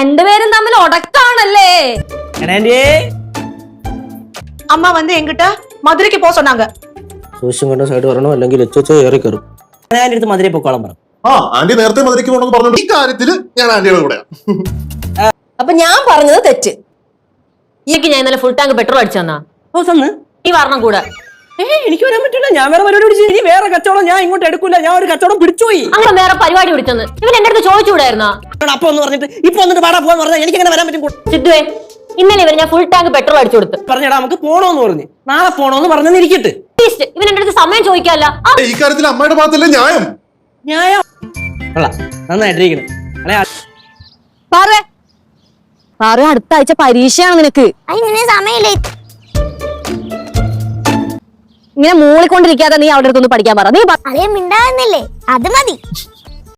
രണ്ടുപേരും തമ്മിൽ ഉടക്കാണല്ലേ? அம்மா வந்து என்கிட்ட மதுரைக்கு போக சொன்னாங்க. സൂക്ഷിച്ചും കണ്ട സൈഡ് വരണോ അല്ലെങ്കിൽ എച്ചോ ഏറി കയറും. ഞാൻ അടുത്ത് മധുരയിൽ പോക്കോളം പറഞ്ഞു. ആന്റി നേരത്തെ മധുരയ്ക്ക് പോകണമെന്ന് പറഞ്ഞു. ഈ കാര്യത്തില് ഞാൻ ആന്റിയുടെ കൂടെയാണ്. അപ്പൊ ഞാൻ പറഞ്ഞത് തെറ്റ്. ഈക്ക് ഞാൻ ഇന്നലെ ഫുൾ ടാങ്ക് പെട്രോൾ അടിച്ചു തന്നാ ഈ പറഞ്ഞ കൂടെ. എനിക്ക് വരാൻ പറ്റില്ല. ഞാൻ വേറെ പരിപാടി പിടിച്ചു. ഇനി വേറെ കച്ചവടം ഞാൻ ഇങ്ങോട്ട് എടുക്കൂല. ഞാൻ ഒരു കച്ചവടം പിടിച്ചുപോയി. അങ്ങനെ വേറെ പരിപാടി പിടിച്ചെന്ന് ഇവൻ എന്റെ അടുത്ത് ചോദിച്ചുകൂടായിരുന്നാ? അപ്പൊ ഒന്ന് പറഞ്ഞിട്ട് ഇപ്പൊ വന്നിട്ട് പാടാ പോകാന്ന് പറഞ്ഞാൽ എനിക്ക് എങ്ങനെ വരാൻ പറ്റും? സിദ്ധുവേ, ഇന്നലെ ഇവർ ഞാൻ ഫുൾ ടാങ്ക് പെട്രോൾ അടിച്ചു കൊടുത്തു. പറഞ്ഞടാ നമുക്ക് പോണോന്ന് പറഞ്ഞു. നാളെ പോണോന്ന് പറഞ്ഞിരിക്കട്ടെ. ഇവൻ എന്റെ അടുത്ത് സമയം ചോദിക്കാല്ല. ഈ കാര്യത്തിൽ അമ്മയുടെ ഭാഗത്തല്ലേ ന്യായം? ന്യായം നന്നായിട്ടിരിക്കണം. അടുത്ത ആഴ്ച പരീക്ഷയാണ് നിനക്ക്. സമയമില്ലേ? ഇങ്ങനെ മൂളിക്കൊണ്ടിരിക്കാതെ നീ അവിടെ അടുത്തൊന്ന് പഠിക്കാൻ പറ. നീ അതേ മിണ്ടാകുന്നില്ലേ? അത് മതി.